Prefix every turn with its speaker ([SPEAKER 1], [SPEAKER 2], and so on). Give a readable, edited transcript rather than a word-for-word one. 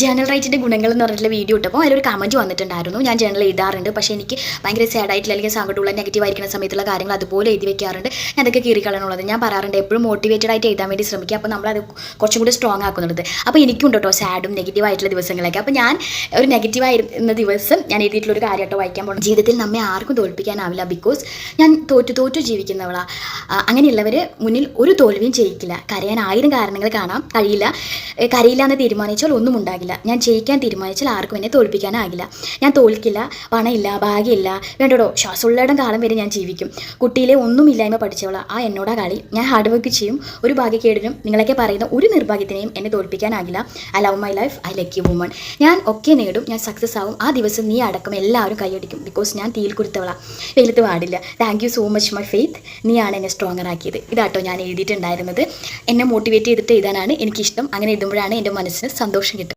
[SPEAKER 1] Journal റൈറ്റിൻ്റെ ഗുണങ്ങൾ എന്ന് പറഞ്ഞിട്ടുള്ള വീഡിയോ ഇട്ടപ്പോൾ അതിലൊരു കമൻറ്റ് വന്നിട്ടുണ്ടായിരുന്നു. ഞാൻ ജേണൽ എഴുതാറുണ്ട്, പക്ഷേ എനിക്ക് ഭയങ്കര സാഡായിട്ടുള്ള അല്ലെങ്കിൽ സങ്കടമുള്ള നെഗറ്റീവ് ആയിരിക്കുന്ന സമയത്തുള്ള കാര്യങ്ങൾ അതുപോലെ എഴുതി വെക്കാറുണ്ട്. ഞാൻ അതൊക്കെ കീറിക്കളയണുള്ളത്. ഞാൻ പറയാറുണ്ട് എപ്പോഴും മോട്ടിവേറ്റഡ് ആയിട്ട് എഴുതാൻ വേണ്ടി ശ്രമിക്കുക, അപ്പോൾ നമ്മളത് കുറച്ചും കൂടി സ്ട്രോങ് ആക്കുന്നുള്ളത്. അപ്പോൾ എനിക്കുണ്ട് കേട്ടോ സാഡും നെഗറ്റീവ് ആയിട്ടുള്ള ദിവസങ്ങളൊക്കെ. അപ്പോൾ ഞാൻ ഒരു നെഗറ്റീവായിരുന്ന ദിവസം ഞാൻ എഴുതിയിട്ടുള്ളൊരു കാര്യമായിട്ടോ വായിക്കാൻ പോകുന്നത്. ജീവിതത്തിൽ നമ്മെ ആർക്കും തോൽപ്പിക്കാനാവില്ല, ബിക്കോസ് ഞാൻ തോറ്റു ജീവിക്കുന്നവളാണ്. അങ്ങനെയുള്ളവർ മുന്നിൽ ഒരു തോൽവിയും ചെയ്യിക്കില്ല. കരയാൻ 1000 കാരണങ്ങൾ കാണാം, കരയില്ല എന്ന് തീരുമാനിച്ചാൽ ഒന്നും ഉണ്ടാകില്ല. ഞാൻ ജയിക്കാൻ തീരുമാനിച്ചാൽ ആർക്കും എന്നെ തോൽപ്പിക്കാനാകില്ല. ഞാൻ തോൽക്കില്ല, പണമില്ല, ഭാഗ്യമില്ല, വേണ്ടോ ശ്വാസമുള്ളിടം കാലം വരെ ഞാൻ ജീവിക്കും. കുട്ടിയിലെ ഒന്നുമില്ലായ്മ പഠിച്ചവളാ ആ എന്നോടാ കളി. ഞാൻ ഹാർഡ് വർക്ക് ചെയ്യും. ഒരു ഭാഗ്യക്കേടിനും നിങ്ങളൊക്കെ പറയുന്ന ഒരു നിർഭാഗ്യത്തിനെയും എന്നെ തോൽപ്പിക്കാനാകില്ല. I love my life, I lucky woman. ഞാൻ ഒക്കെ നേടും, ഞാൻ സക്സസ് ആവും. ആ ദിവസം നീ അടക്കം എല്ലാവരും കൈയടിക്കും, ബിക്കോസ് ഞാൻ തീയിൽ കൊടുത്തവളാ, വെയിലത്ത് പാടില്ല. Thank you so much my faith, നീയാണ് എന്നെ സ്ട്രോങ്ങർ ആക്കിയത്. ഇതാട്ടോ ഞാൻ എഴുതിയിട്ടുണ്ടായിരുന്നത്. എന്നെ മോട്ടിവേറ്റ് ചെയ്തിട്ട് എഴുതാനാണ് എനിക്കിഷ്ടം. അങ്ങനെ എഴുതുമ്പോഴാണ് എൻ്റെ മനസ്സിന് സന്തോഷം കിട്ടുന്നത്.